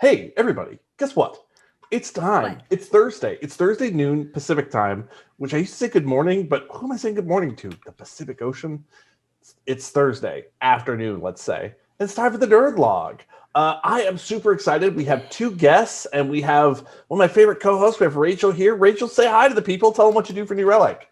Hey, everybody, guess what? It's time. What? It's Thursday. It's Thursday noon Pacific time, which I used to say good morning, but who am I saying good morning to? The Pacific Ocean? It's Thursday afternoon, let's say. It's time for the Nerd Log. I am super excited. We have two guests, and we have one of my favorite co-hosts. We have Rachael here. Rachael, say hi to the people. Tell them what you do for New Relic.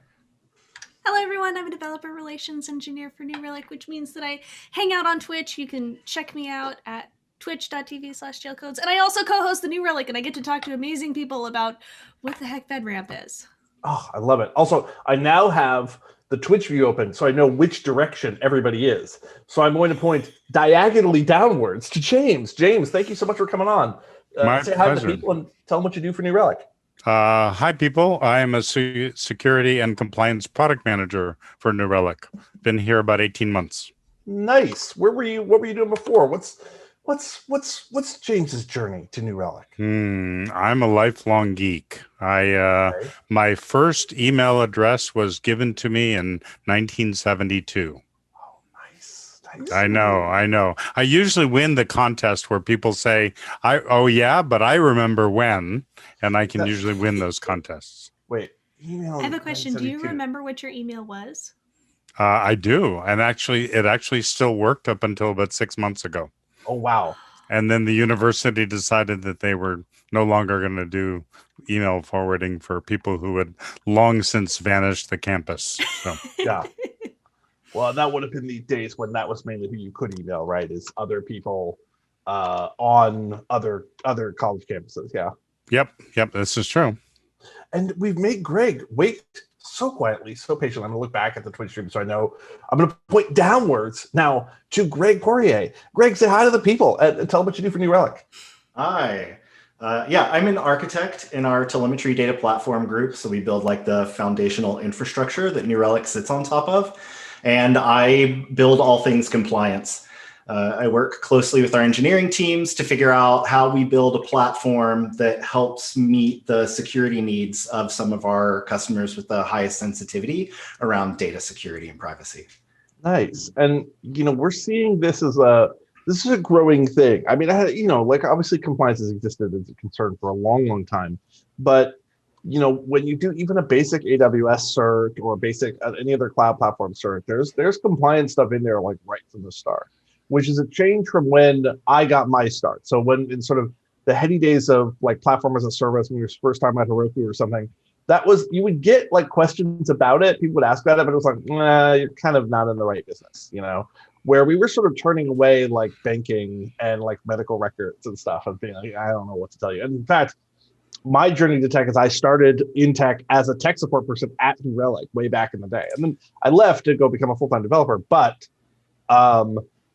Hello, everyone. I'm a developer relations engineer for New Relic, which means that I hang out on Twitch. You can check me out at twitch.tv/jailcodes. And I also co-host the New Relic, and I get to talk to amazing people about what the heck FedRAMP is. Oh, I love it. Also, I now have the Twitch view open, so I know which direction everybody is. So I'm going to point diagonally downwards to James. James, thank you so much for coming on. My say hi to pleasure. the people and tell them what you do for New Relic. Hi, people. I am a security and compliance product manager for New Relic. Been here about 18 months. Nice. Where were you? What were you doing before? What's James's journey to New Relic? I'm a lifelong geek. My first email address was given to me in 1972. Oh, nice. I know. I usually win the contest where people say, but I remember when, and I can usually win those contests. Wait, email. I have a question. Do you remember what your email was? I do. And it actually still worked up until about 6 months ago. Oh, wow. And then the university decided that they were no longer going to do email forwarding for people who had long since vanished the campus. So yeah. Well, that would have been the days when that was mainly who you could email, right? Is other people on other college campuses. Yeah. Yep. This is true. And we've made Greg wait so quietly, so patient. I'm going to look back at the Twitch stream so I know. I'm going to point downwards now to Greg Poirier. Greg, say hi to the people and tell them what you do for New Relic. Hi. I'm an architect in our telemetry data platform group. So we build like the foundational infrastructure that New Relic sits on top of. And I build all things compliance. I work closely with our engineering teams to figure out how we build a platform that helps meet the security needs of some of our customers with the highest sensitivity around data security and privacy. Nice. And, we're seeing this as a growing thing. I mean, obviously compliance has existed as a concern for a long, long time. But, when you do even a basic AWS cert or a basic any other cloud platform cert, there's compliance stuff in there like right from the start, which is a change from when I got my start. So when in sort of the heady days of like platform as a service, when you were first time at Heroku or something, you would get like questions about it. People would ask about it, but it was like, you're kind of not in the right business, where we were sort of turning away like banking and like medical records and stuff and being like, I don't know what to tell you. And in fact, my journey to tech is I started in tech as a tech support person at New Relic way back in the day. And then I left to go become a full-time developer. But,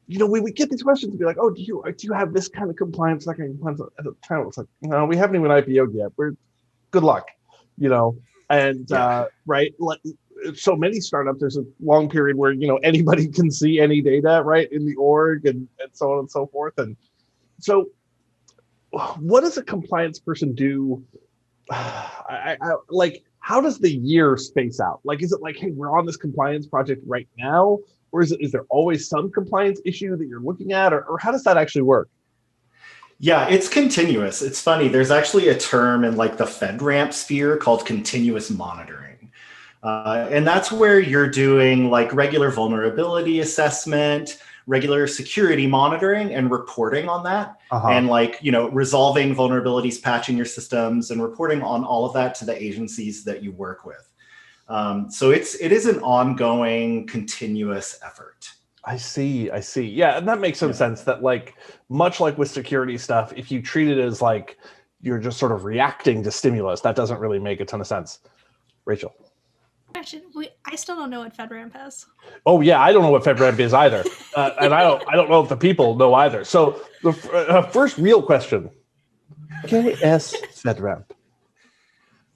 we would get these questions and be like, oh, do you have this kind of compliance, that kind of compliance? At the time, it's like, no, we haven't even IPO'd yet. Good luck, and right. Like, so many startups, there's a long period where, anybody can see any data, right, in the org and so on and so forth. And so what does a compliance person do? I like, how does the year space out? Like, is it like, hey, we're on this compliance project right now? Or is there always some compliance issue that you're looking at? Or how does that actually work? Yeah, it's continuous. It's funny. There's actually a term in like the FedRAMP sphere called continuous monitoring. And that's where you're doing like regular vulnerability assessment, regular security monitoring and reporting on that. And like, resolving vulnerabilities, patching your systems and reporting on all of that to the agencies that you work with. So it is an ongoing, continuous effort. I see. Yeah, and that makes some sense that like, much like with security stuff, if you treat it as like you're just sort of reacting to stimulus, that doesn't really make a ton of sense. Rachael. I still don't know what FedRAMP is. Oh yeah, I don't know what FedRAMP is either, and I don't know if the people know either. So the first real question: KS FedRAMP.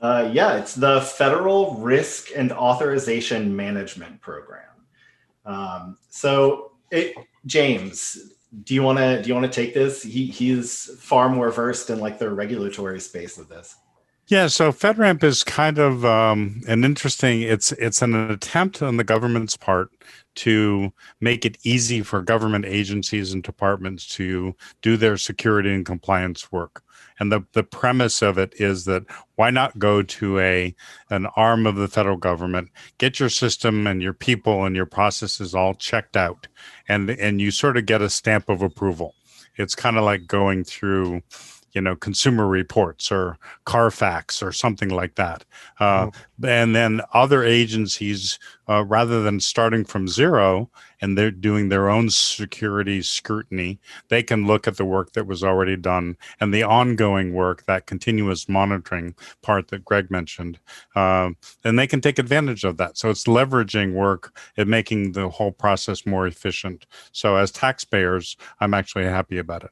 It's the Federal Risk and Authorization Management Program. James, do you want to take this? He is far more versed in like the regulatory space of this. Yeah, so FedRAMP is kind of an interesting. It's an attempt on the government's part to make it easy for government agencies and departments to do their security and compliance work. And the premise of it is that why not go to an arm of the federal government, get your system and your people and your processes all checked out, and you sort of get a stamp of approval. It's kind of like going through, Consumer Reports or Carfax or something like that. And then other agencies, rather than starting from zero and they're doing their own security scrutiny, they can look at the work that was already done and the ongoing work, that continuous monitoring part that Greg mentioned, and they can take advantage of that. So it's leveraging work and making the whole process more efficient. So as taxpayers, I'm actually happy about it.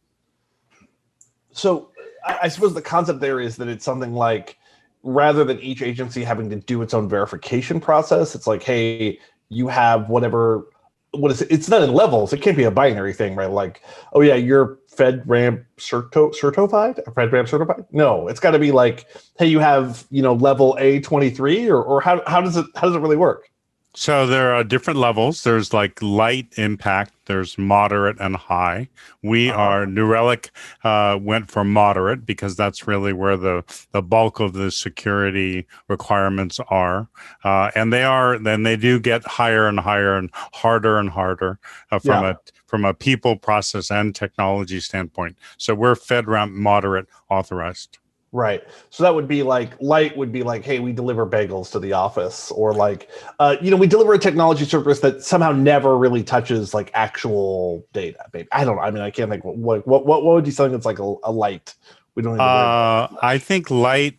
So I suppose the concept there is that it's something like, rather than each agency having to do its own verification process, it's like, hey, you have whatever, what is it? It's not in levels. It can't be a binary thing, right? Like, oh yeah, you're FedRAMP certified? FedRAMP certified? No, it's got to be like, hey, you have, level A23, or how does it really work? So there are different levels. There's like light impact, there's moderate and high. We are New Relic went for moderate because that's really where the bulk of the security requirements are. And they do get higher and higher and harder from a people, process, and technology standpoint. So we're FedRAMP moderate authorized. Right. So that would be like, light would be like, hey, we deliver bagels to the office, or like, we deliver a technology service that somehow never really touches like actual data. I don't know. I mean, I can't think what would you say that's like a light? We don't. I think light.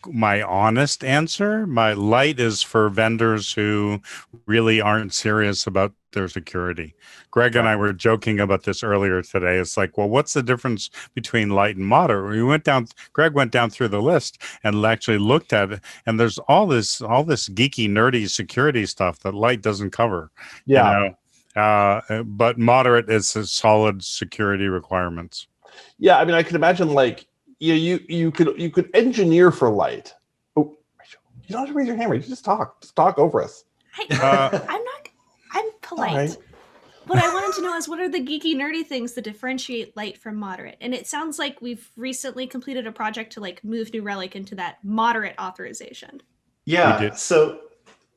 My honest answer, my light is for vendors who really aren't serious about their security. Greg and I were joking about this earlier today. It's like, well, what's the difference between light and moderate? Greg went down through the list and actually looked at it, and there's all this geeky, nerdy security stuff that light doesn't cover. Yeah. But moderate is a solid security requirements. Yeah, I mean, I can imagine like you could engineer for light. Oh, Rachel, you don't have to raise your hand. You just talk over us. I'm polite. Right. What I wanted to know is, what are the geeky, nerdy things that differentiate light from moderate? And it sounds like we've recently completed a project to like move New Relic into that moderate authorization. Yeah, so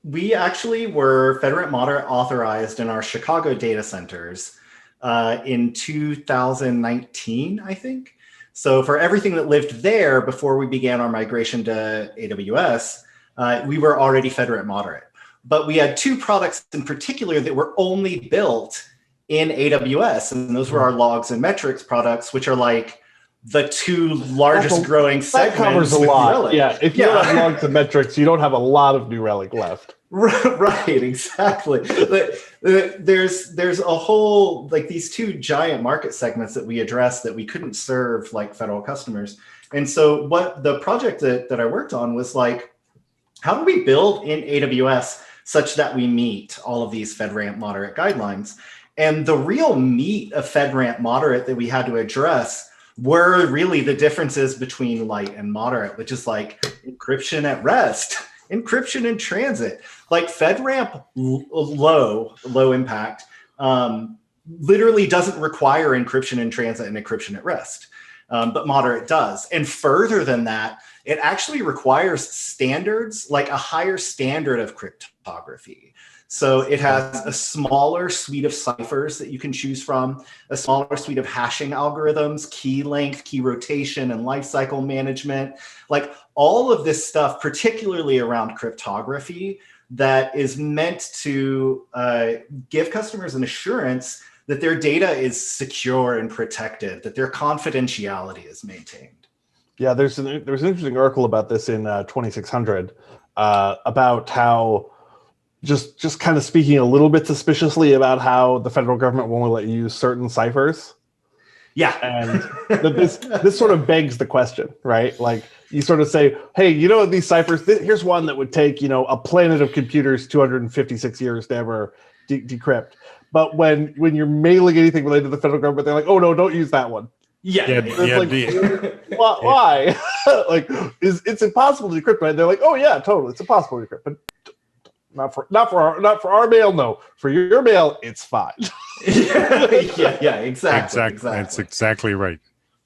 we actually were FedRAMP moderate authorized in our Chicago data centers in 2019, I think. So for everything that lived there before we began our migration to AWS, we were already FedRAMP moderate. But we had two products in particular that were only built in AWS. And those were our logs and metrics products, which are like the two largest growing segments. That covers a lot. Relic. Yeah, if you don't have logs and metrics, you don't have a lot of New Relic left. Right, exactly. But there's a whole, like these two giant market segments that we addressed that we couldn't serve like federal customers. And so what the project that I worked on was like, how do we build in AWS such that we meet all of these FedRAMP moderate guidelines? And the real meat of FedRAMP moderate that we had to address were really the differences between light and moderate, which is like encryption at rest, encryption in transit. Like FedRAMP low impact literally doesn't require encryption in transit and encryption at rest, but moderate does. And further than that, it actually requires standards, like a higher standard of cryptography. So it has a smaller suite of ciphers that you can choose from, a smaller suite of hashing algorithms, key length, key rotation, and lifecycle management. Like all of this stuff, particularly around cryptography, that is meant to give customers an assurance that their data is secure and protected, that their confidentiality is maintained. Yeah, there's an interesting article about this in 2600 about how just kind of speaking a little bit suspiciously about how the federal government won't let you use certain ciphers. Yeah, and this sort of begs the question, right? Like you sort of say, hey, these ciphers. Here's one that would take a planet of computers 256 years to ever decrypt. But when you're mailing anything related to the federal government, they're like, oh no, don't use that one. Yeah, Yeah, It's yeah, like, why? Like, it's impossible to decrypt, right? They're like, oh yeah, totally, it's impossible to decrypt, but not for our mail. No, for your mail, it's fine. yeah, exactly. That's exactly right.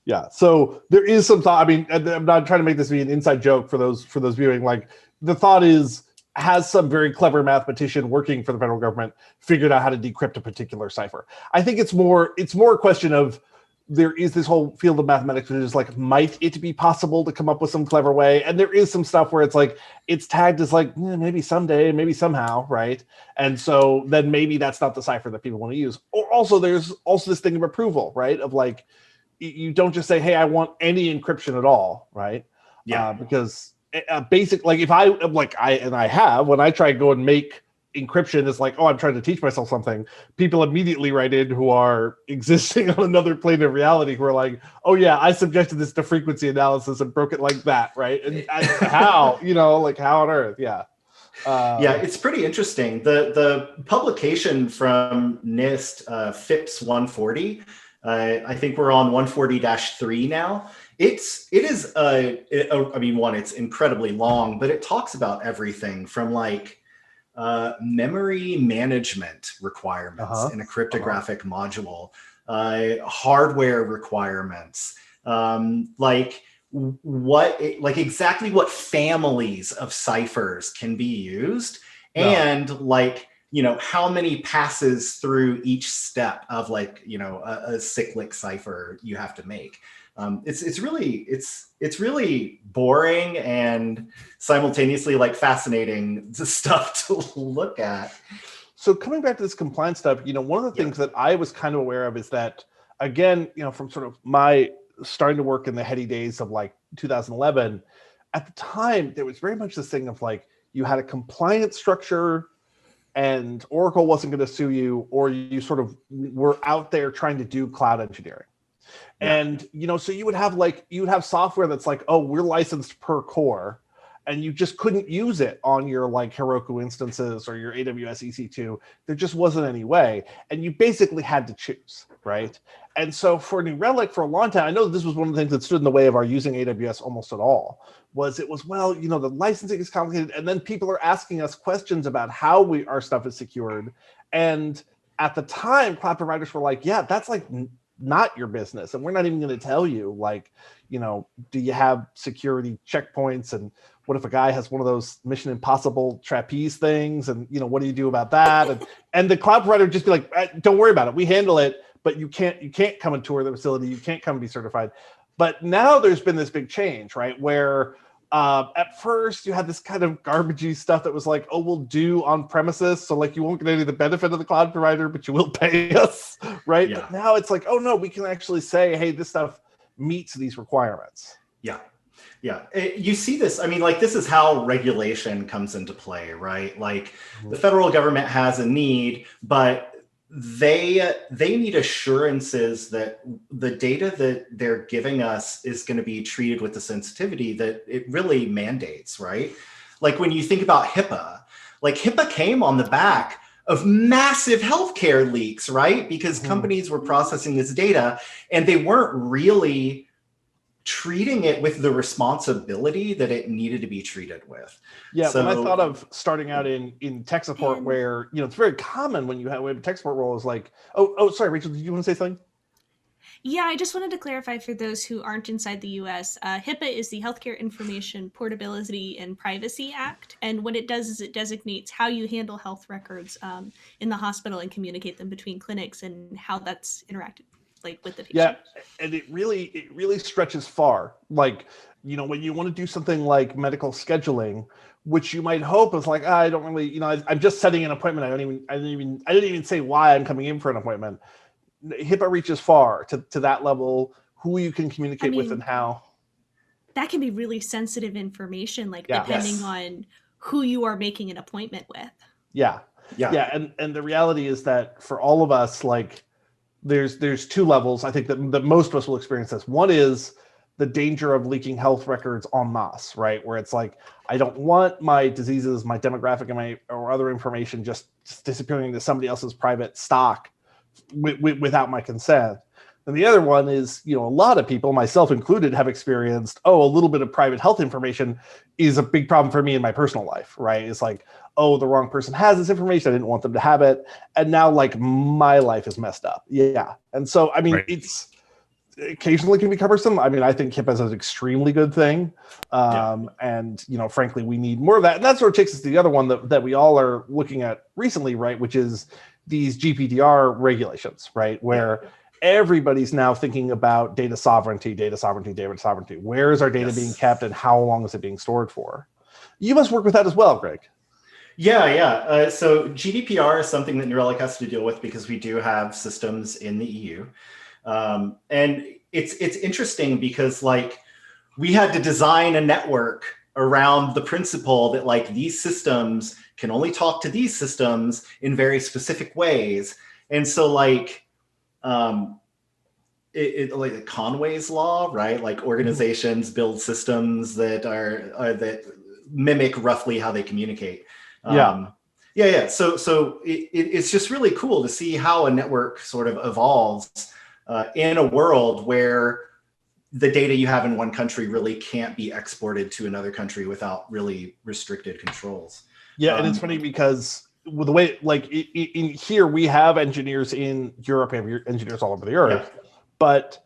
Yeah, so there is some thought. I mean, I'm not trying to make this be an inside joke for those viewing. Like, the thought is, has some very clever mathematician working for the federal government figured out how to decrypt a particular cipher? I think it's more a question of, there is this whole field of mathematics which is like, might it be possible to come up with some clever way? And there is some stuff where it's like, it's tagged as like, maybe someday, maybe somehow, right? And so then maybe that's not the cipher that people want to use. Or also, there's also this thing of approval, right? Of like, you don't just say, hey, I want any encryption at all, right? Yeah. Because basic, like, if I have, when I try to go and make encryption, it's like, oh, I'm trying to teach myself something. People immediately write in who are existing on another plane of reality, who are like, oh yeah, I subjected this to frequency analysis and broke it like that, right? And how, like, how on earth? Yeah. Yeah, it's pretty interesting. The publication from NIST, FIPS 140, I think we're on 140-3 now. It's incredibly long, but it talks about everything from like memory management requirements in a cryptographic module, hardware requirements, exactly what families of ciphers can be used, and how many passes through each step of a cyclic cipher you have to make. It's really boring and simultaneously like fascinating stuff to look at. So coming back to this compliance stuff, one of the things that I was kind of aware of is that, again, from sort of my starting to work in the heady days of like 2011, at the time, there was very much this thing of like, you had a compliance structure and Oracle wasn't going to sue you, or you sort of were out there trying to do cloud engineering. Yeah. And, so you'd have software that's like, oh, we're licensed per core, and you just couldn't use it on your like Heroku instances or your AWS EC2. There just wasn't any way. And you basically had to choose, right? And so for New Relic, for a long time, I know this was one of the things that stood in the way of our using AWS almost at all, the licensing is complicated. And then people are asking us questions about how our stuff is secured. And at the time, cloud providers were like, yeah, that's like not your business. And we're not even going to tell you, like, do you have security checkpoints? And what if a guy has one of those Mission Impossible trapeze things? And, what do you do about that? And the cloud provider would just be like, don't worry about it. We handle it, but you can't come and tour the facility. You can't come and be certified. But now there's been this big change, right? Where at first you had this kind of garbagey stuff that was like, oh, we'll do on premises. So like, you won't get any of the benefit of the cloud provider, but you will pay us, right? Yeah. But now it's like, oh no, we can actually say, hey, this stuff meets these requirements. Yeah. Yeah. You see this, this is how regulation comes into play, right? Like the federal government has a need, but they need assurances that the data that they're giving us is going to be treated with the sensitivity that it really mandates, right? Like when you think about HIPAA, like HIPAA came on the back of massive healthcare leaks, right? Because companies were processing this data and they weren't really treating it with the responsibility that it needed to be treated with. Yeah, so, when I thought of starting out in tech support, where it's very common when you have a tech support role is like, oh, sorry, Rachel, did you want to say something? Yeah, I just wanted to clarify for those who aren't inside the US, HIPAA is the Healthcare Information Portability and Privacy Act, and what it does is it designates how you handle health records in the hospital and communicate them between clinics and how that's interacted with the patient. Yeah, and it really stretches far. Like, when you want to do something like medical scheduling, which you might hope is like, I don't really, I'm just setting an appointment. I didn't even say why I'm coming in for an appointment. HIPAA reaches far to that level, who you can communicate with and how. That can be really sensitive information, depending on who you are making an appointment with. Yeah. And the reality is that for all of us, like, there's two levels. I think that most of us will experience this. One is the danger of leaking health records en masse, right? Where it's like, I don't want my diseases, my demographic, and or other information just disappearing into somebody else's private stock without my consent. And the other one is, a lot of people, myself included, have experienced, a little bit of private health information is a big problem for me in my personal life, right? It's like, the wrong person has this information. I didn't want them to have it. And now like my life is messed up. Yeah. And so, I mean, Right. It's occasionally can be cumbersome. I mean, I think HIPAA is an extremely good thing. And, frankly, we need more of that. And that sort of takes us to the other one that we all are looking at recently, right? Which is these GPDR regulations, right? Where everybody's now thinking about data sovereignty. Where is our data being kept and how long is it being stored for? You must work with that as well, Greg. Yeah. So GDPR is something that New Relic has to deal with because we do have systems in the EU. And it's interesting because like we had to design a network around the principle that like these systems can only talk to these systems in very specific ways. And so like, like Conway's law, right? Like organizations build systems that that mimic roughly how they communicate. So it's just really cool to see how a network sort of evolves in a world where the data you have in one country really can't be exported to another country without really restricted controls. Yeah, and it's funny because with the way, like in here, we have engineers in Europe, we have engineers all over the earth, but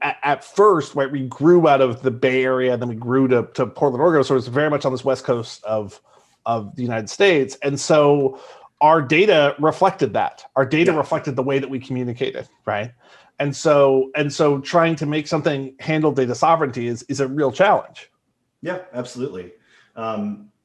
at first, right, we grew out of the Bay Area, then we grew to Portland, Oregon, so it's very much on this west coast of the United States, and so our data reflected that. Our data reflected the way that we communicated, right? And so trying to make something handle data sovereignty is a real challenge. Yeah, absolutely.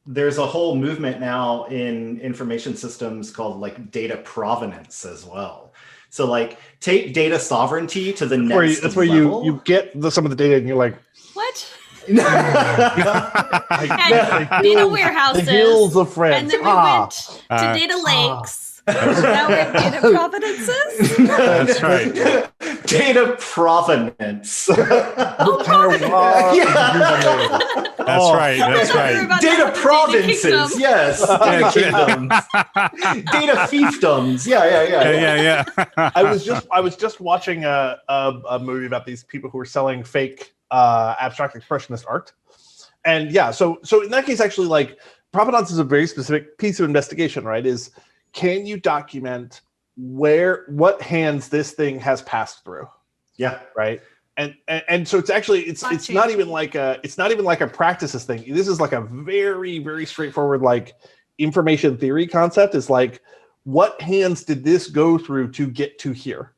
There's a whole movement now in information systems called like data provenance as well. So like take data sovereignty to the next level. That's where you get some of the data and you're like, What? and data warehouses. The hills of France. And then we went to data lakes. Now we're at data provenances. That's right. Data provenance. That's right. Data provinces. Yes. Data kingdoms. Data fiefdoms. Yeah. I was just watching a movie about these people who were selling fake abstract expressionist art. And so in that case, actually, like provenance is a very specific piece of investigation, right? Can you document what hands this thing has passed through? Yeah. Right. And so it's actually it's not even like a practices thing. This is like a very, very straightforward like information theory concept. Is like, what hands did this go through to get to here?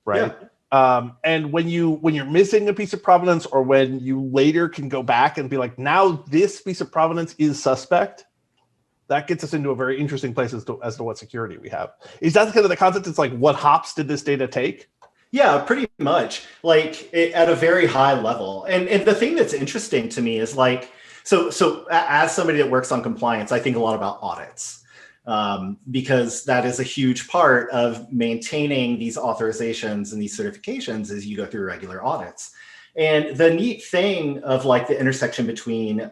Right. Yeah. And when you're missing a piece of provenance, or when you later can go back and be like, now this piece of provenance is suspect, that gets us into a very interesting place as to what security we have. Is that kind of the concept? It's like, what hops did this data take? Yeah, pretty much, like at a very high level. And the thing that's interesting to me is like, so as somebody that works on compliance, I think a lot about audits, because that is a huge part of maintaining these authorizations and these certifications as you go through regular audits. And the neat thing of like the intersection between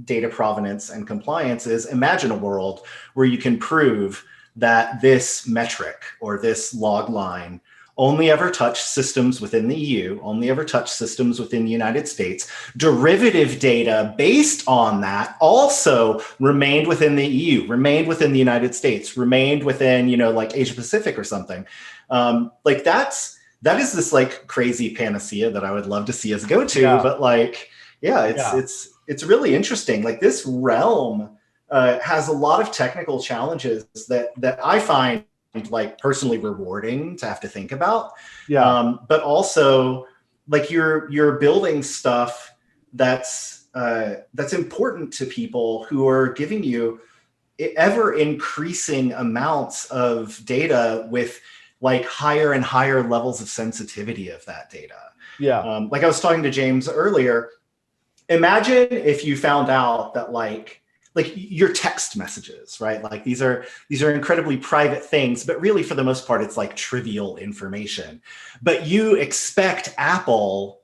data provenance and compliance is, imagine a world where you can prove that this metric or this log line only ever touched systems within the EU, only ever touched systems within the United States. Derivative data based on that also remained within the EU, remained within the United States, remained within, like Asia Pacific or something. Like that is this like crazy panacea that I would love to see us go to, but like, it's really interesting. Like this realm has a lot of technical challenges that I find like personally rewarding to have to think about. But also like you're building stuff that's important to people who are giving you ever increasing amounts of data with like higher and higher levels of sensitivity of that data. Like I was talking to James earlier, imagine if you found out that like your text messages, right? Like these are incredibly private things, but really for the most part, it's like trivial information. But you expect Apple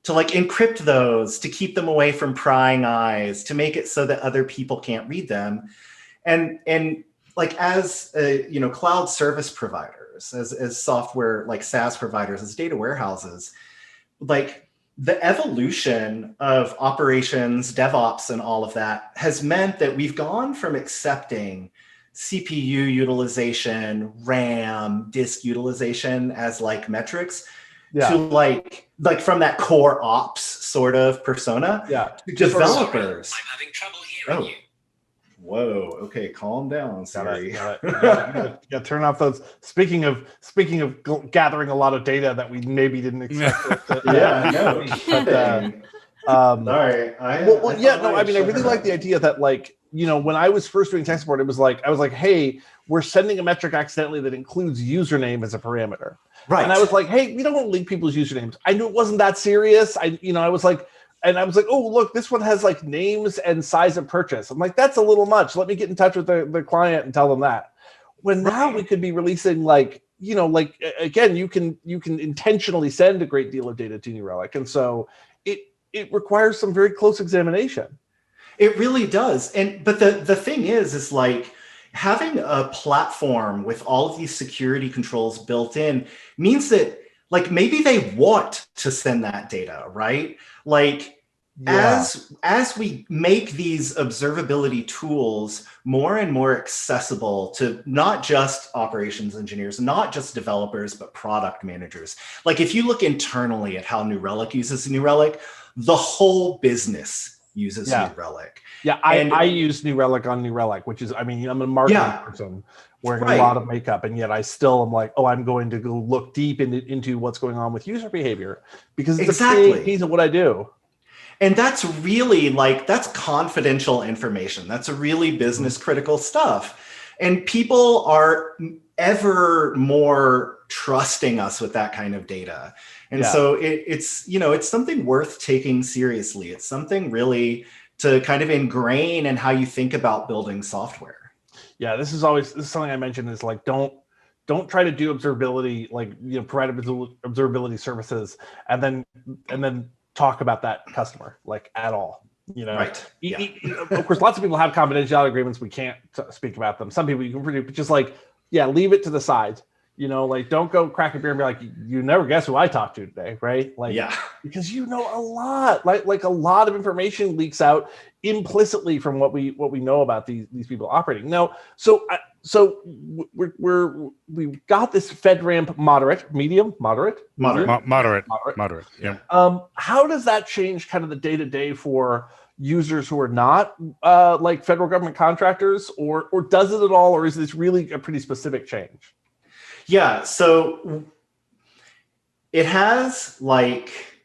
to like encrypt those, to keep them away from prying eyes, to make it so that other people can't read them. And like as cloud service providers, developers, as software like SaaS providers, as data warehouses, like the evolution of operations, DevOps, and all of that has meant that we've gone from accepting CPU utilization, RAM, disk utilization as like metrics to like from that core ops sort of persona to developers. I'm having trouble hearing you. Whoa. Okay, calm down, Siri. Gotta turn off those. Speaking of gathering a lot of data that we maybe didn't expect. Sorry. I really like the idea that, like, you know, when I was first doing tech support, it was like I was like, hey, we're sending a metric accidentally that includes username as a parameter. Right. And I was like, hey, we don't want to link people's usernames. I knew it wasn't that serious. I was like, oh, look, this one has like names and size of purchase. I'm like, that's a little much. Let me get in touch with the client and tell them that. When now we could be releasing, like, you know, like, again, you can intentionally send a great deal of data to New Relic. And so it requires some very close examination. It really does. But the thing is like, having a platform with all of these security controls built in means that, like, maybe they want to send that data, right? Like, as we make these observability tools more and more accessible to not just operations engineers, not just developers, but product managers. Like, if you look internally at how New Relic uses New Relic, the whole business uses New Relic. Yeah, I use New Relic on New Relic, which is, I mean, I'm a marketing person wearing a lot of makeup, and yet I still am like, oh, I'm going to go look deep into what's going on with user behavior, because it's a big piece of what I do. And that's really, like, that's confidential information. That's a really business critical stuff. And people are ever more trusting us with that kind of data. And so it's, you know, it's something worth taking seriously. It's something really to kind of ingrain in how you think about building software. Yeah, this is something I mentioned is, like, don't try to do observability, like, you know, provide observability services and then talk about that customer, like, at all. You know, of course, lots of people have confidentiality agreements. We can't speak about them. Some people you can produce, but just like, leave it to the side. You know, like, don't go crack a beer and be like, you never guess who I talked to today, right? Like, because you know a lot, like a lot of information leaks out implicitly from what we know about these people operating. Now, so we've got this FedRAMP moderate. Yeah. How does that change kind of the day-to-day for users who are not like federal government contractors, or does it at all, or is this really a pretty specific change? Yeah, so it has, like,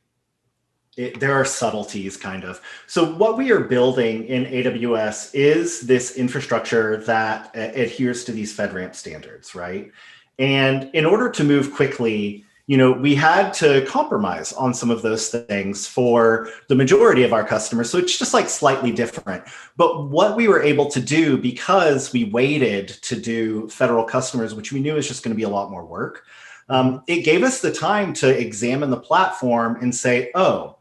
there are subtleties, kind of. So what we are building in AWS is this infrastructure that adheres to these FedRAMP standards, right? And in order to move quickly, you know, we had to compromise on some of those things for the majority of our customers. So it's just, like, slightly different. But what we were able to do, because we waited to do federal customers, which we knew was just going to be a lot more work, it gave us the time to examine the platform and say, oh,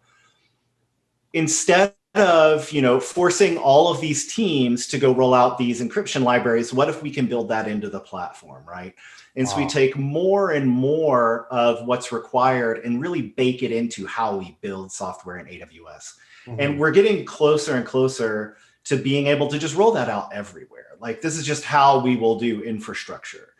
instead of, you know, forcing all of these teams to go roll out these encryption libraries, what if we can build that into the platform, right? And so we take more and more of what's required and really bake it into how we build software in AWS. And we're getting closer and closer to being able to just roll that out everywhere. Like, this is just how we will do infrastructure.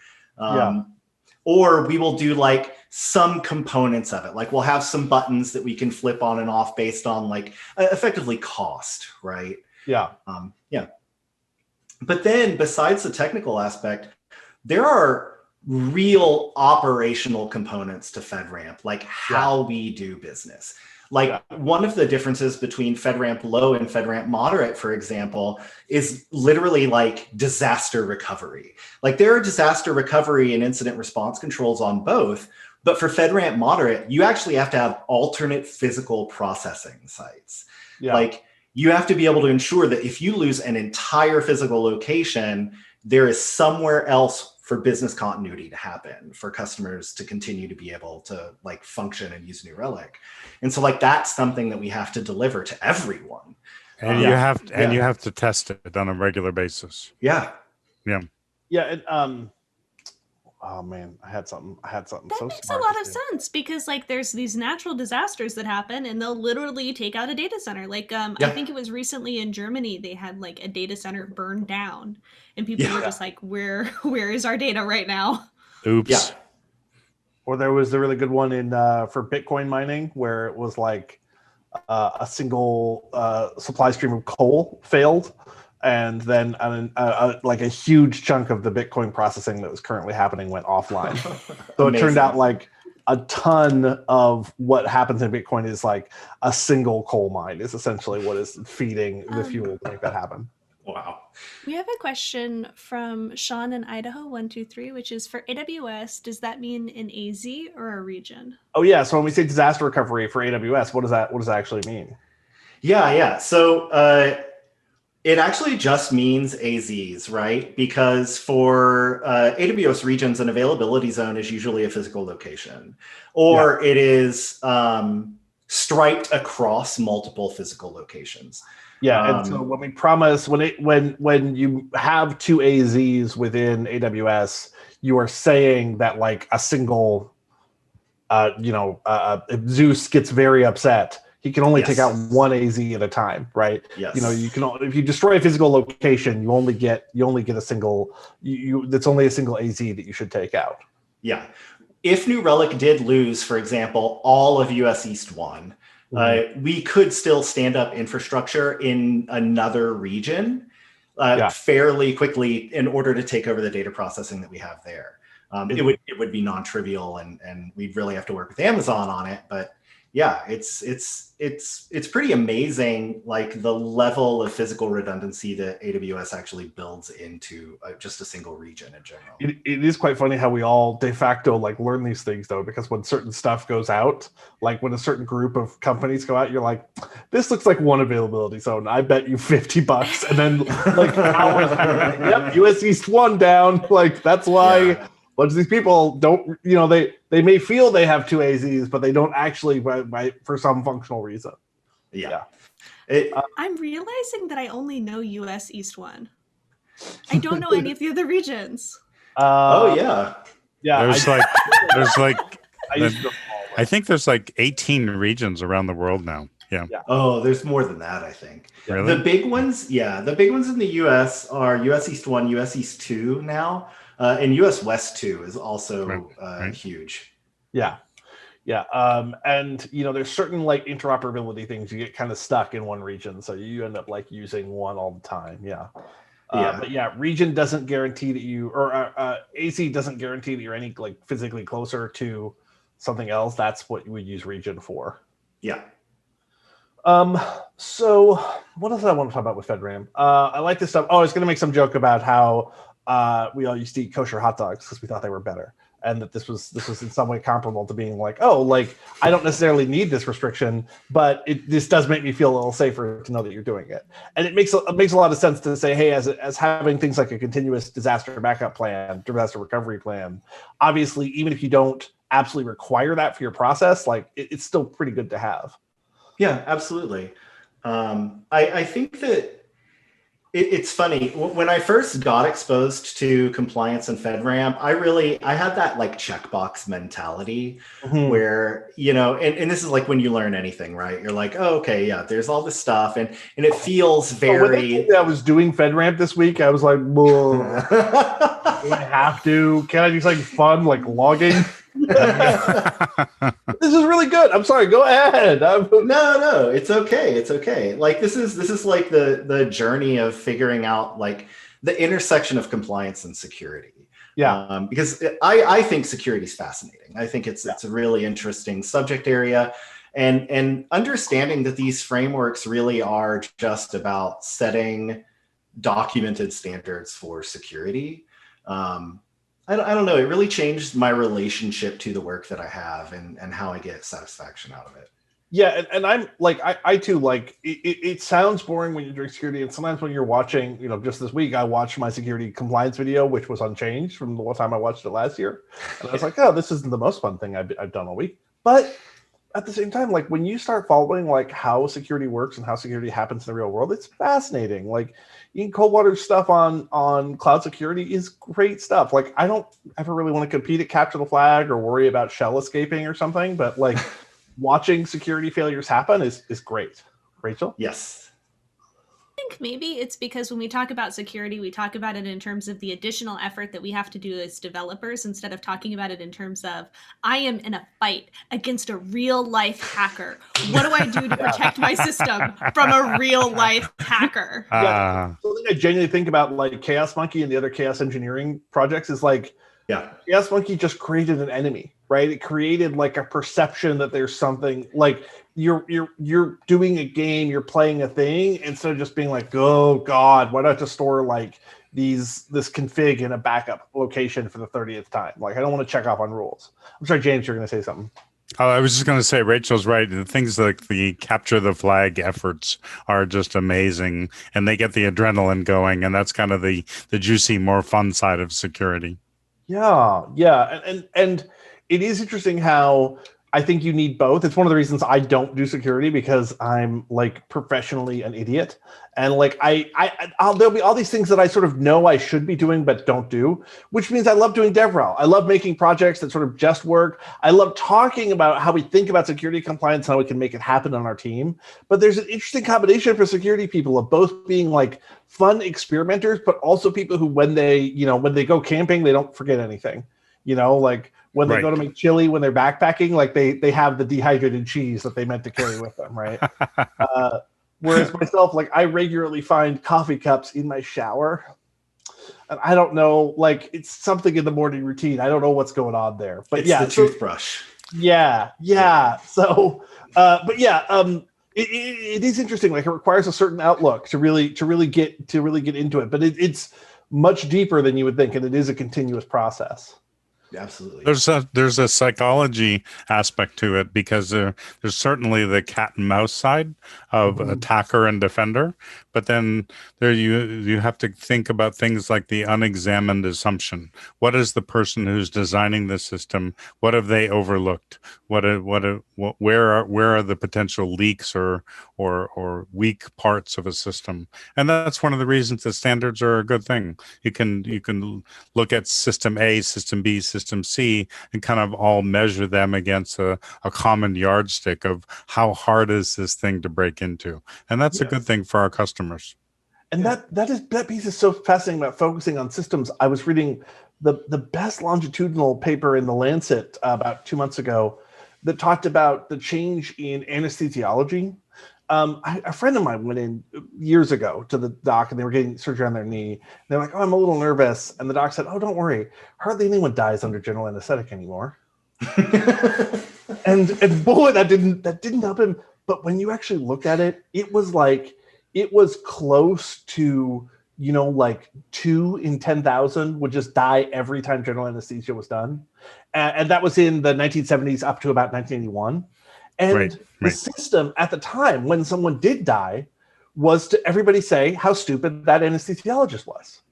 Or we will do, like, some components of it. Like, we'll have some buttons that we can flip on and off based on, like, effectively cost, right? But then, besides the technical aspect, there are real operational components to FedRAMP, like how we do business. Like, one of the differences between FedRAMP low and FedRAMP moderate, for example, is literally, like, disaster recovery. Like, there are disaster recovery and incident response controls on both, but for FedRAMP moderate, you actually have to have alternate physical processing sites. Like, you have to be able to ensure that if you lose an entire physical location, there is somewhere else for business continuity to happen, for customers to continue to be able to, like, function and use New Relic. And so, like, that's something that we have to deliver to everyone. And you have to test it on a regular basis. And Oh man, I had something That so makes a smart lot to of say. sense because like there's these natural disasters that happen and they'll literally take out a data center. Like I Yeah. think it was recently in Germany they had like a data center burned down and people were Yeah. just like where is our data right now? Oops. Yeah. Or there was the really good one in for Bitcoin mining where it was like a single supply stream of coal failed, and then like a huge chunk of the Bitcoin processing that was currently happening went offline. So it turned Amazing. out like a ton of what happens in Bitcoin is like a single coal mine is essentially what is feeding the fuel to make that happen. Wow. We have a question from Sean in Idaho 123, which is for AWS, does that mean an AZ or a region? Oh yeah, so when we say disaster recovery for AWS, what does that actually mean? Yeah. So it actually just means AZs, right? Because for AWS regions, an availability zone is usually a physical location, or it is striped across multiple physical locations. Yeah, and so when we promise when you have two AZs within AWS, you are saying that like a single, if Zeus gets very upset, he can only take out one AZ at a time, right? Yes. You can if you destroy a physical location, you only get a single. That's only a single AZ that you should take out. Yeah. If New Relic did lose, for example, all of US East 1, we could still stand up infrastructure in another region fairly quickly in order to take over the data processing that we have there. It would be non-trivial, and we'd really have to work with Amazon on it. But yeah, it's pretty amazing, like the level of physical redundancy that AWS actually builds into just a single region in general. It is quite funny how we all de facto like learn these things though, because when certain stuff goes out, like when a certain group of companies go out, you're like, this looks like one availability zone. I bet you $50, and then like hours later, like, yep, US East 1 down. Like that's why. Yeah. Bunch of these people don't, they may feel they have two AZs, but they don't actually for some functional reason. Yeah. I'm realizing that I only know US East 1. I don't know any of the other regions. Yeah. There's I think there's like 18 regions around the world now. Yeah. Oh, there's more than that, I think. Really? The big ones in the US are US East 1, US East 2 now. And US West 2 is also huge. Yeah. And there's certain like interoperability things you get kind of stuck in one region, so you end up like using one all the time. But yeah, region doesn't guarantee that you, or AC doesn't guarantee that you're any like physically closer to something else. That's what you would use region for. Yeah. So what else I want to talk about with FedRAMP? I like this stuff. I was going to make some joke about how we all used to eat kosher hot dogs because we thought they were better, and that this was in some way comparable to being like, I don't necessarily need this restriction, but this does make me feel a little safer to know that you're doing it. And it makes a lot of sense to say, hey, as having things like a continuous disaster backup plan, disaster recovery plan, obviously, even if you don't absolutely require that for your process, like it's still pretty good to have. Yeah, absolutely. I think that it's funny. When I first got exposed to compliance and FedRAMP, I had that like checkbox mentality where, and this is like when you learn anything, right? You're like, oh, okay, yeah, there's all this stuff. And it feels very... When I was doing FedRAMP this week, I was like, whoa, do I have to? Can I do something fun like logging? This is really good. I'm sorry. Go ahead. No, it's okay. It's okay. Like this is like the journey of figuring out like the intersection of compliance and security. Yeah. Because I think security is fascinating. I think it's a really interesting subject area, and understanding that these frameworks really are just about setting documented standards for security. I don't know. It really changed my relationship to the work that I have and how I get satisfaction out of it. Yeah, and I'm like, I too, like, it sounds boring when you're doing security, and sometimes when you're watching, just this week, I watched my security compliance video, which was unchanged from the time I watched it last year, and I was like, oh, this isn't the most fun thing I've done all week. But at the same time, like when you start following like how security works and how security happens in the real world, it's fascinating. Like Ian Coldwater's stuff on cloud security is great stuff. Like I don't ever really want to compete at capture the flag or worry about shell escaping or something, but like watching security failures happen is great. Rachel? Yes. I think maybe it's because when we talk about security, we talk about it in terms of the additional effort that we have to do as developers instead of talking about it in terms of, I am in a fight against a real life hacker. What do I do to protect my system from a real life hacker? Yeah, something I genuinely think about, like Chaos Monkey and the other chaos engineering projects, is like, Chaos Monkey just created an enemy, right? It created like a perception that there's something like you're doing a game, you're playing a thing, instead of just being like, oh God, why not just store like this config in a backup location for the 30th time? Like I don't want to check off on rules. I'm sorry, James, you're going to say something. Oh, I was just going to say, Rachel's right. The things like the capture the flag efforts are just amazing, and they get the adrenaline going, and that's kind of the juicy, more fun side of security. Yeah, and it is interesting how I think you need both. It's one of the reasons I don't do security, because I'm like professionally an idiot, and like there'll be all these things that I sort of know I should be doing but don't do, which means I love doing DevRel. I love making projects that sort of just work. I love talking about how we think about security compliance, how we can make it happen on our team. But there's an interesting combination for security people of both being like fun experimenters, but also people who when they go camping, they don't forget anything. Like when they go to make chili, when they're backpacking, like they have the dehydrated cheese that they meant to carry with them, right? Whereas myself, like I regularly find coffee cups in my shower. And I don't know, like it's something in the morning routine. I don't know what's going on there. But it's the toothbrush. Yeah. So, it is interesting. Like it requires a certain outlook to really get into it. But it's much deeper than you would think, and it is a continuous process. Absolutely. There's a psychology aspect to it, because there's certainly the cat and mouse side of attacker and defender, but then there you have to think about things like the unexamined assumption. What is the person who's designing the system? What have they overlooked? Where are the potential leaks or weak parts of a system? And that's one of the reasons that standards are a good thing. You can look at system A, system B, system C, and kind of all measure them against a common yardstick of how hard is this thing to break into. And that's a good thing for our customers. And that piece is so fascinating about focusing on systems. I was reading the best longitudinal paper in the Lancet about 2 months ago that talked about the change in anesthesiology. A friend of mine went in years ago to the doc, and they were getting surgery on their knee. They're like, "Oh, I'm a little nervous," and the doc said, "Oh, don't worry. Hardly anyone dies under general anesthetic anymore." and boy, that didn't help him. But when you actually look at it, it was close to like 2 in 10,000 would just die every time general anesthesia was done, and that was in the 1970s up to about 1981. And the system at the time, when someone did die, was to everybody say how stupid that anesthesiologist was.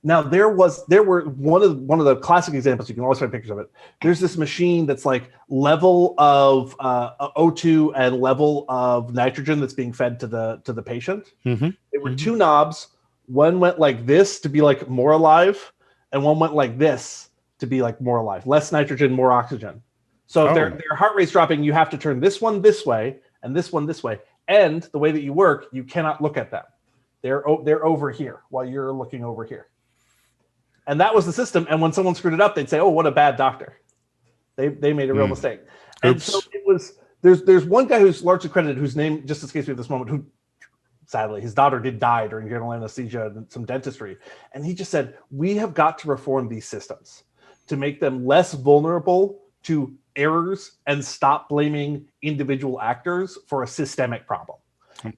Now there were one of the classic examples. You can always find pictures of it. There's this machine that's like level of O2 and level of nitrogen that's being fed to the patient. Mm-hmm. There were 2 knobs. One went like this to be like more alive, and one went like this to be like more alive. Less nitrogen, more oxygen. So if their heart rate's dropping, you have to turn this one this way and this one this way. And the way that you work, you cannot look at them. They're over here while you're looking over here. And that was the system. And when someone screwed it up, they'd say, "Oh, what a bad doctor. They made a real mistake." And so it was. There's one guy who's largely credited, whose name just escapes me at this moment, who sadly his daughter did die during general anesthesia and some dentistry, and he just said, "We have got to reform these systems to make them less vulnerable to errors and stop blaming individual actors for a systemic problem."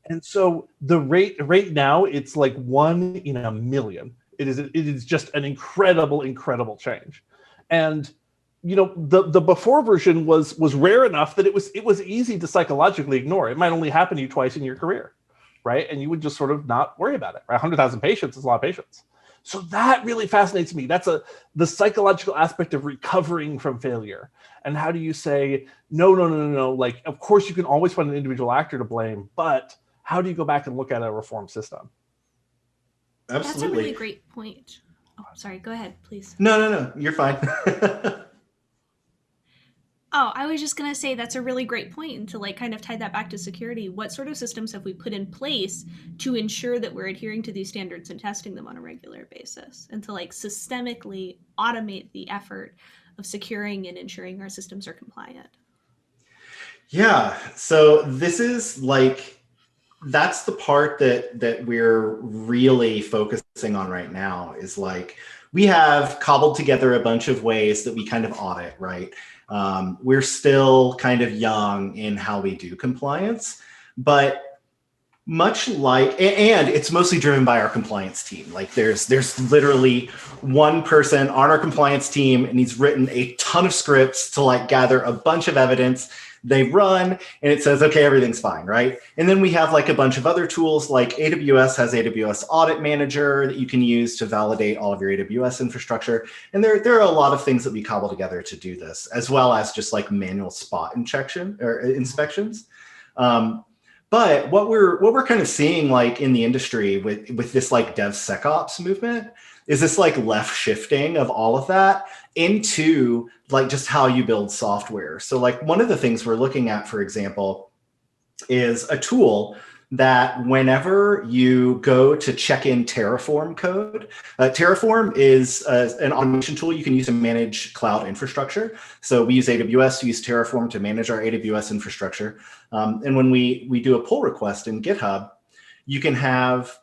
And so the rate now, it's like 1 in a million. It is just an incredible change. And the before version was rare enough that it was easy to psychologically ignore. It might only happen to you twice in your career, right? And you would just sort of not worry about it. Right? 100,000 patients is a lot of patients. So that really fascinates me. That's the psychological aspect of recovering from failure. And how do you say, no. Like, of course, you can always find an individual actor to blame, but how do you go back and look at a reform system? Absolutely. That's a really great point. Oh, sorry. Go ahead, please. No. You're fine. Oh, I was just going to say that's a really great point. And to like kind of tie that back to security, what sort of systems have we put in place to ensure that we're adhering to these standards and testing them on a regular basis, and to like systemically automate the effort of securing and ensuring our systems are compliant? Yeah. So this is like, that's the part that we're really focusing on right now, is like, we have cobbled together a bunch of ways that we kind of audit, right? We're still kind of young in how we do compliance, but much like, and it's mostly driven by our compliance team. Like there's literally one person on our compliance team, and he's written a ton of scripts to like gather a bunch of evidence. They run and it says, okay, everything's fine, right? And then we have like a bunch of other tools, like AWS has AWS Audit Manager that you can use to validate all of your AWS infrastructure. And there are a lot of things that we cobble together to do this, as well as just like manual spot inspections. But what we're kind of seeing like in the industry with this like DevSecOps movement is this like left shifting of all of that into like just how you build software. So like one of the things we're looking at, for example, is a tool that whenever you go to check in Terraform code, Terraform is an automation tool you can use to manage cloud infrastructure. So we use AWS, we use Terraform to manage our AWS infrastructure. And when we do a pull request in GitHub, you can have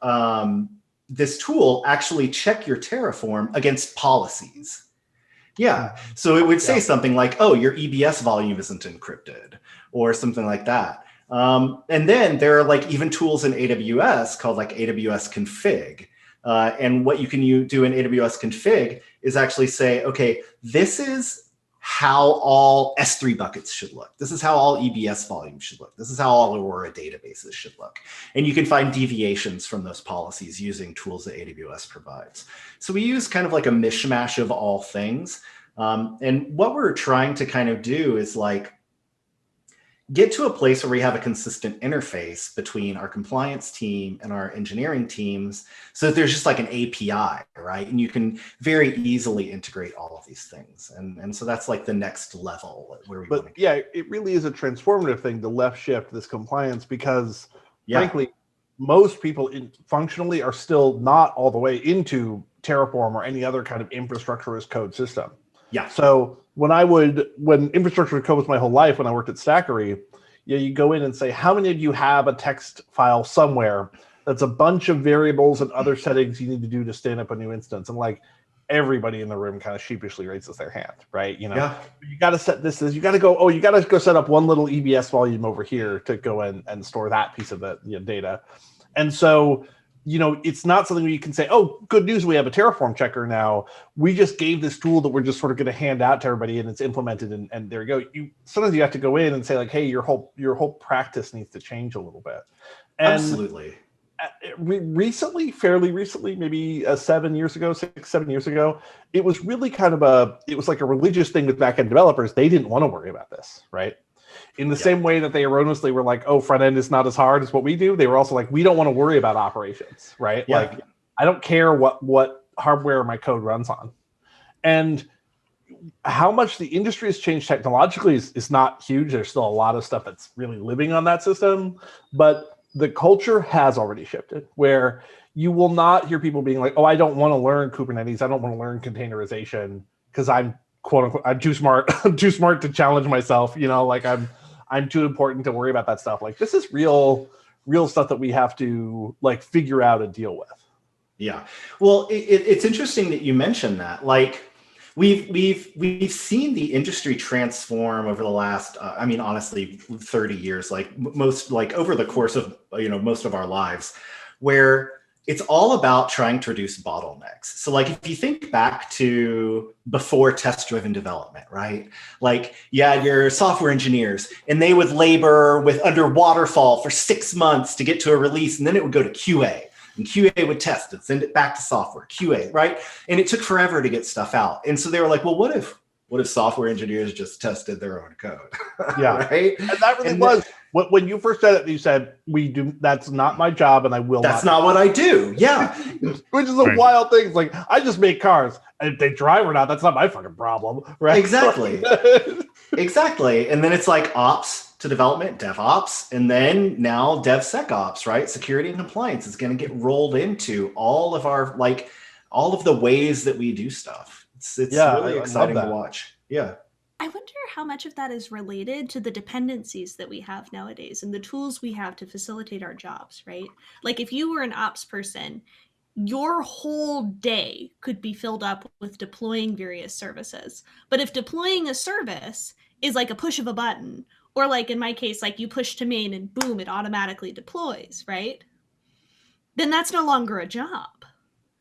this tool actually check your Terraform against policies. Yeah, so it would say something like, oh, your EBS volume isn't encrypted, or something like that. And then there are like even tools in AWS called like AWS config. And what you can do in AWS config is actually say, okay, this is how all S3 buckets should look. This is how all EBS volumes should look. This is how all Aurora databases should look. And you can find deviations from those policies using tools that AWS provides. So we use kind of like a mishmash of all things. And what we're trying to kind of do is like, get to a place where we have a consistent interface between our compliance team and our engineering teams, so that there's just like an API, right? And you can very easily integrate all of these things. And so that's like the next level where we want to yeah, it really is a transformative thing to left shift this compliance, because frankly, most people functionally are still not all the way into Terraform or any other kind of infrastructure as code system. Yeah. So when infrastructure as code was my whole life, when I worked at Stackery, you go in and say, how many of you have a text file somewhere that's a bunch of variables and other settings you need to do to stand up a new instance? And like everybody in the room kind of sheepishly raises their hand, right? You got to set this as, you got to go set up one little EBS volume over here to go in and store that piece of the data. And so, it's not something where you can say, oh, good news, we have a Terraform checker now. We just gave this tool that we're just sort of going to hand out to everybody, and it's implemented, and there you go. Sometimes you have to go in and say like, hey, your whole practice needs to change a little bit. And absolutely. Fairly recently, maybe 7 years ago, 6-7 years ago, it was really kind of it was like a religious thing with backend developers. They didn't want to worry about this, right? In the same way that they erroneously were like, oh, front end is not as hard as what we do, they were also like, we don't want to worry about operations, right? Yeah. Like, I don't care what hardware my code runs on. And how much the industry has changed technologically is not huge. There's still a lot of stuff that's really living on that system, but the culture has already shifted, where you will not hear people being like, oh, I don't want to learn Kubernetes, I don't want to learn containerization because I'm quote unquote, I'm too smart. I'm too smart to challenge myself. Like I'm too important to worry about that stuff. Like this is real stuff that we have to like figure out and deal with. Yeah. Well, it's interesting that you mentioned that. Like we've seen the industry transform over the last, honestly, 30 years, like most, like over the course of, most of our lives, where it's all about trying to reduce bottlenecks. So like, if you think back to before test-driven development, right? Like you had your software engineers and they would labor under waterfall for 6 months to get to a release, and then it would go to QA. and QA would test it, send it back to software, QA, right? And it took forever to get stuff out. And so they were like, well, what if software engineers just tested their own code? Yeah. Right. And that really was when you first said it, you said, that's not my job and I will that's not what I do. Yeah. Which is a wild thing. It's like, I just make cars. And if they drive or not, that's not my fucking problem. Right. Exactly. Exactly. And then it's like ops to development, DevOps, and then now DevSecOps, right? Security and compliance is going to get rolled into all of the ways that we do stuff. It's really exciting to watch. Yeah. I wonder how much of that is related to the dependencies that we have nowadays and the tools we have to facilitate our jobs, right? Like if you were an ops person, your whole day could be filled up with deploying various services. But if deploying a service is like a push of a button, or like in my case, like you push to main and boom, it automatically deploys, right? Then that's no longer a job.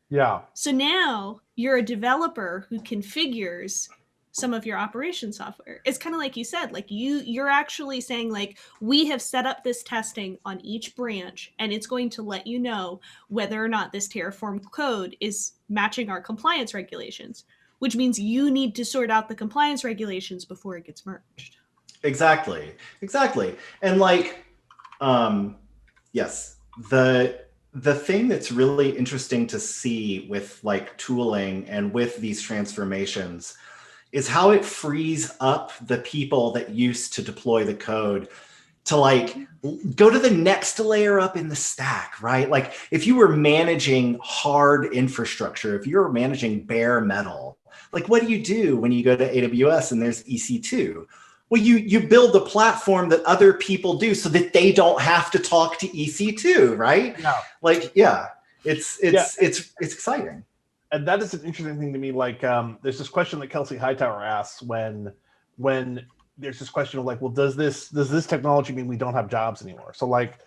Yeah. So now you're a developer who configures some of your operation software. It's kind of like you said, like you're actually saying like, we have set up this testing on each branch and it's going to let you know whether or not this Terraform code is matching our compliance regulations, which means you need to sort out the compliance regulations before it gets merged. Exactly. And like, yes, the thing that's really interesting to see with like tooling and with these transformations is how it frees up the people that used to deploy the code to like go to the next layer up in the stack, right? Like if you were managing hard infrastructure, if you're managing bare metal, like what do you do when you go to AWS and there's EC2? Well, you build the platform that other people do so that they don't have to talk to EC2, right? Yeah. Like, yeah, it's exciting. And that is an interesting thing to me. Like, there's this question that Kelsey Hightower asks when there's this question of like, well, does this technology mean we don't have jobs anymore? So like,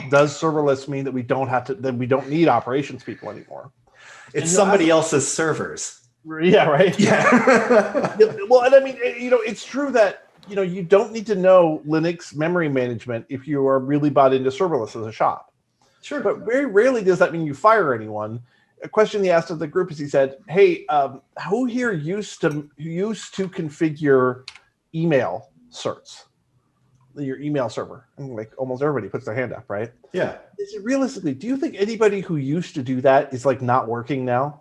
does serverless mean that we don't need operations people anymore? It's somebody else's servers. Yeah, right. Yeah. Well, and I mean, it's true that you don't need to know Linux memory management if you are really bought into serverless as a shop. Sure. But very rarely does that mean you fire anyone. A question he asked of the group is he said, hey, who here used to configure email certs, your email server? And like almost everybody puts their hand up, right? Yeah. Realistically, do you think anybody who used to do that is like not working now?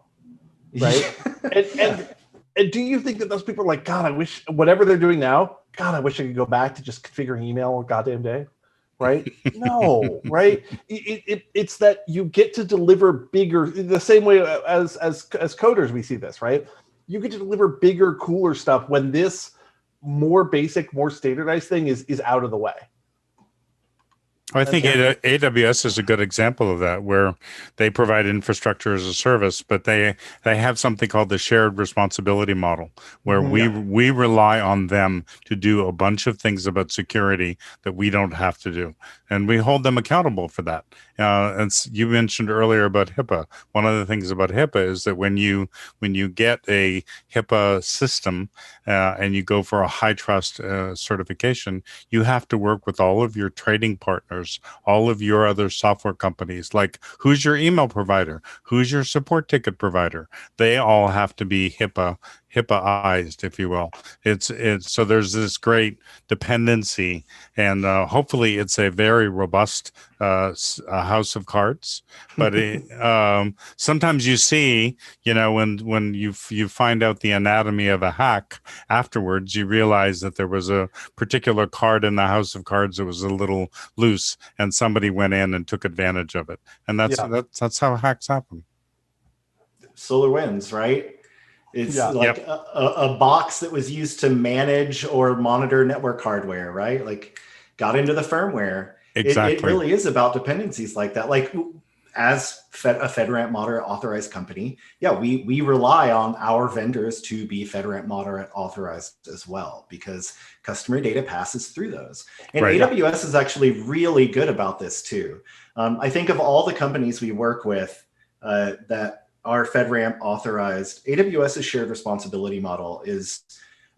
Right. And do you think that those people are like, God, I wish whatever they're doing now, God, I wish I could go back to just configuring email all goddamn day? Right? No, right? It's that you get to deliver bigger, the same way as coders we see this, right? You get to deliver bigger, cooler stuff when this more basic, more standardized thing is out of the way. I think AWS is a good example of that, where they provide infrastructure as a service, but they have something called the shared responsibility model, where we rely on them to do a bunch of things about security that we don't have to do, and we hold them accountable for that. And you mentioned earlier about HIPAA. One of the things about HIPAA is that when you get a HIPAA system and you go for a high trust certification, you have to work with all of your trading partners, all of your other software companies, like who's your email provider, who's your support ticket provider. They all have to be HIPAA-ized, if you will. It's so there's this great dependency, and hopefully it's a very robust house of cards. But sometimes you see, when you find out the anatomy of a hack afterwards, you realize that there was a particular card in the house of cards that was a little loose, and somebody went in and took advantage of it. And that's how hacks happen. SolarWinds, right? It's a box that was used to manage or monitor network hardware, right? Like got into the firmware. Exactly. It really is about dependencies like that. Like as a FedRAMP moderate authorized company, we rely on our vendors to be FedRAMP moderate authorized as well, because customer data passes through those. And AWS is actually really good about this too. I think of all the companies we work with that are FedRAMP authorized, AWS's shared responsibility model is,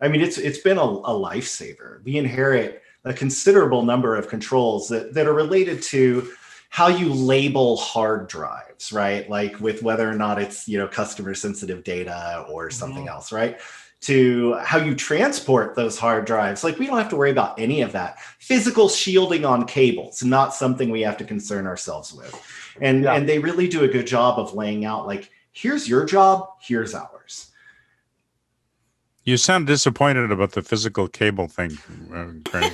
it's been a lifesaver. We inherit a considerable number of controls that are related to how you label hard drives. drives, right? Like with whether or not it's, customer sensitive data or something else, right? To how you transport those hard drives. Like we don't have to worry about any of that. Physical shielding on cables, not something we have to concern ourselves with. And they really do a good job of laying out like, here's your job, here's ours. You sound disappointed about the physical cable thing, Greg.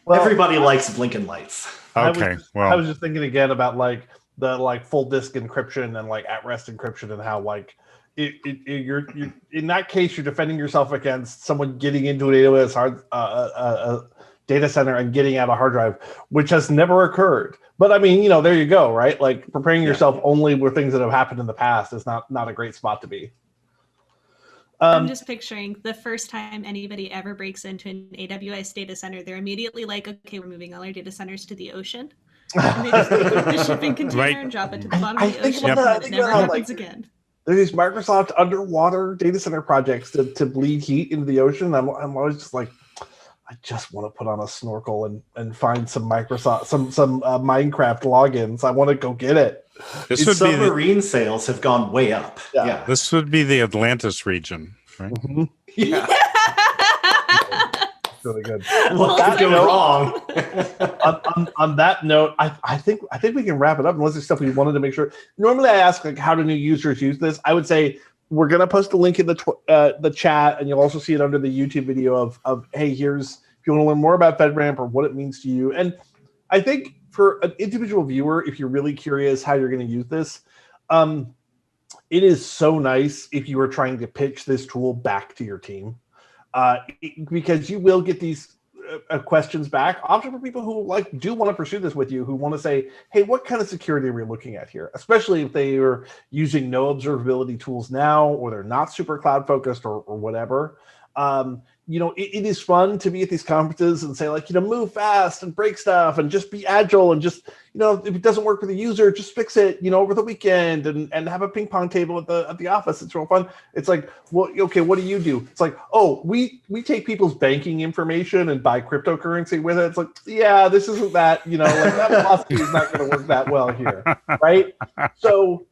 Well, everybody likes blinking lights. Okay, I was just thinking again about like the like full disk encryption and like at rest encryption and how like you're in that case you're defending yourself against someone getting into an AWS data center and getting out a hard drive, which has never occurred. But I mean, there you go, right? Like preparing yourself only with things that have happened in the past is not a great spot to be. I'm just picturing the first time anybody ever breaks into an AWS data center, they're immediately like, okay, we're moving all our data centers to the ocean. And they just take the shipping container and drop it to the bottom of the ocean, and it never happens again. There's these Microsoft underwater data center projects to bleed heat into the ocean. I'm always just like, I just want to put on a snorkel and find some Microsoft, some Minecraft logins. I want to go get it. Submarine sales have gone way up. Yeah. This would be the Atlantis region, right? Mm-hmm. Yeah. Really good. What could go wrong? on that note, I think we can wrap it up unless there's stuff we wanted to make sure. Normally I ask like how do new users use this? I would say we're gonna post a link in the chat, and you'll also see it under the YouTube video of hey, here's if you want to learn more about FedRAMP or what it means to you. And I think for an individual viewer, if you're really curious how you're going to use this, it is so nice if you are trying to pitch this tool back to your team. Because you will get these questions back, often from people who like do want to pursue this with you, who want to say, hey, what kind of security are we looking at here? Especially if they are using no observability tools now, or they're not super cloud focused or whatever. It is fun to be at these conferences and say like, move fast and break stuff and just be agile and just, if it doesn't work for the user, just fix it, over the weekend and have a ping pong table at the office. It's real fun. It's like, well, okay, what do you do? It's like, oh, we take people's banking information and buy cryptocurrency with it. It's like, yeah, this isn't that, like that philosophy is not going to work that well here, right? So,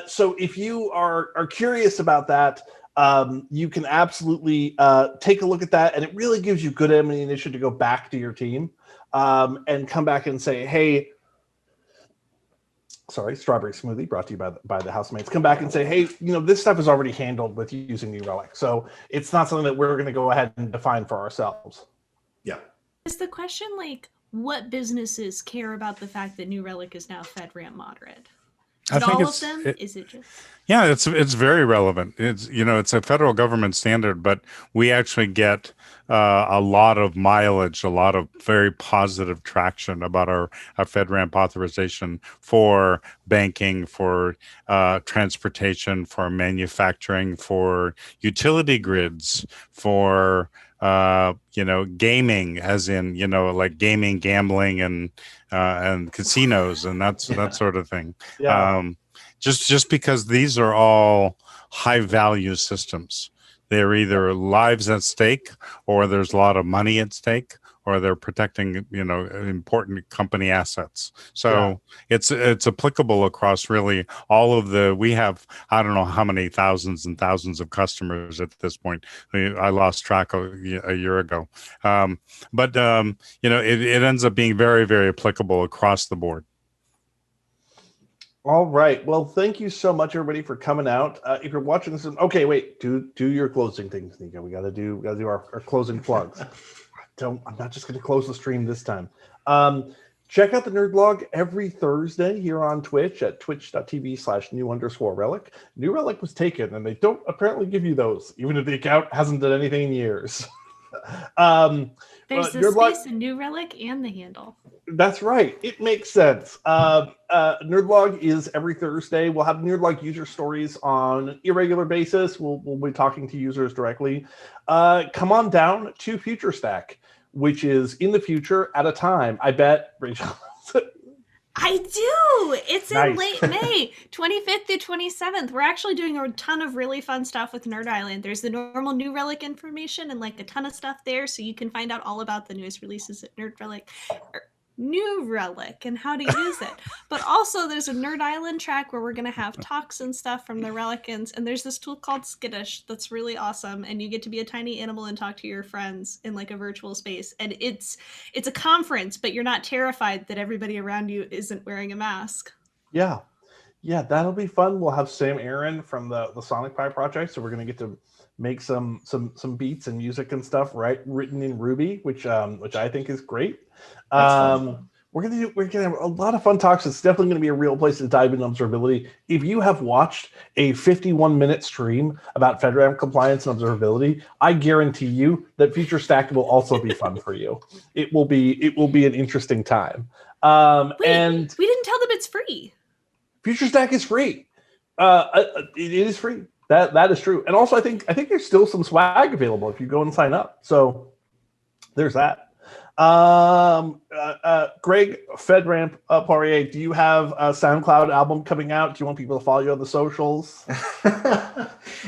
so if you are curious about that, you can absolutely take a look at that, and it really gives you good ammunition to go back to your team and come back and say, hey, strawberry smoothie brought to you by the housemates. Come back and say, hey, this stuff is already handled with using New Relic, so it's not something that we're going to go ahead and define for ourselves. Yeah. Is the question like what businesses care about the fact that New Relic is now FedRAMP moderate? I think all of them? Is it just? Yeah, it's very relevant. It's it's a federal government standard, but we actually get a lot of mileage, a lot of very positive traction about our FedRAMP authorization for banking, for transportation, for manufacturing, for utility grids, for gaming, as in like gaming, gambling, and casinos and that sort of thing. Yeah. Just because these are all high value systems, they're either lives at stake, or there's a lot of money at stake, or they're protecting important company assets. So it's applicable across really all of we have, I don't know how many thousands and thousands of customers at this point. I lost track a year ago, but it ends up being very, very applicable across the board. All right. Well, thank you so much, everybody, for coming out. If you're watching this, okay, wait, do your closing things, Nico. We gotta do our closing plugs. I'm not just gonna close the stream this time. Check out the Nerd Blog every Thursday here on Twitch at twitch.tv/new_relic. New Relic was taken, and they don't apparently give you those, even if the account hasn't done anything in years. There's the space in New Relic and the handle. That's right. It makes sense. Nerdlog is every Thursday. We'll have Nerdlog user stories on an irregular basis. We'll be talking to users directly. Come on down to FutureStack, which is in the future at a time. I bet, Rachel. I do. It's in late May, 25th through 27th. We're actually doing a ton of really fun stuff with Nerd Island. There's the normal New Relic information and like a ton of stuff there, so you can find out all about the newest releases at Nerd Relic. New Relic and how to use it. But also there's a Nerd Island track where we're going to have talks and stuff from the Relicans, and there's this tool called Skittish that's really awesome, and you get to be a tiny animal and talk to your friends in like a virtual space, and it's a conference, but you're not terrified that everybody around you isn't wearing a mask. Yeah. Yeah, that'll be fun. We'll have Sam Aaron from the Sonic Pi project, so we're going to get to make some beats and music and stuff, right? Written in Ruby, which I think is great. We're gonna have a lot of fun talks. It's definitely going to be a real place to dive into observability. If you have watched a 51-minute stream about FedRAMP compliance and observability, I guarantee you that Future Stack will also be fun for you. It will be an interesting time. Wait, and we didn't tell them it's free. Future Stack is free. It is free. That is true. And also, I think there's still some swag available if you go and sign up. So there's that. Greg, FedRAMP, Poirier, do you have a SoundCloud album coming out? Do you want people to follow you on the socials?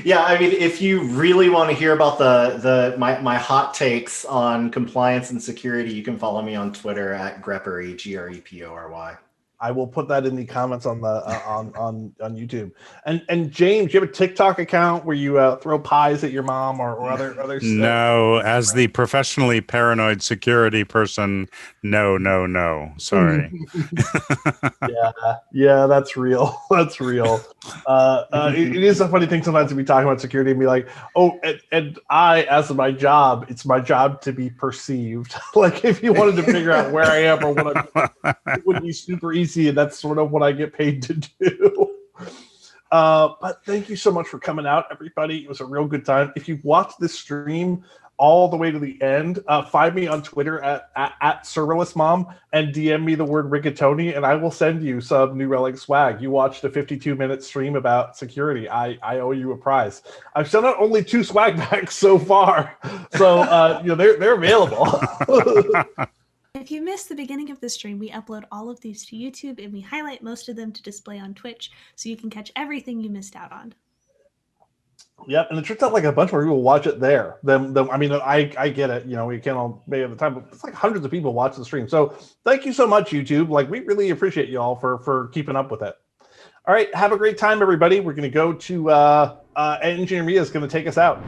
Yeah, I mean, if you really want to hear about my hot takes on compliance and security, you can follow me on Twitter at Grepory, Grepory. I will put that in the comments on the on YouTube. And James, you have a TikTok account where you throw pies at your mom or other stuff? No, as the professionally paranoid security person, no. Sorry. Yeah, that's real. That's real. It is a funny thing sometimes to be talking about security and be like, oh, and I, as my job, it's my job to be perceived. Like if you wanted to figure out where I am or what I'm, it would be super easy. And that's sort of what I get paid to do. But thank you so much for coming out, everybody. It was a real good time. If you've watched this stream all the way to the end, find me on Twitter at ServerlessMom and DM me the word rigatoni, and I will send you some New Relic swag. You watched a 52-minute stream about security. I owe you a prize. I've sent out only 2 swag bags so far, so they're available. If you missed the beginning of the stream, we upload all of these to YouTube, and we highlight most of them to display on Twitch, so you can catch everything you missed out on. Yep, and it turns out like a bunch more people watch it there. I mean, I get it. We can't all make it at the time, but it's like hundreds of people watch the stream. So thank you so much, YouTube. Like we really appreciate you all for keeping up with it. All right, have a great time, everybody. We're going to go to Engineer Mia is going to take us out.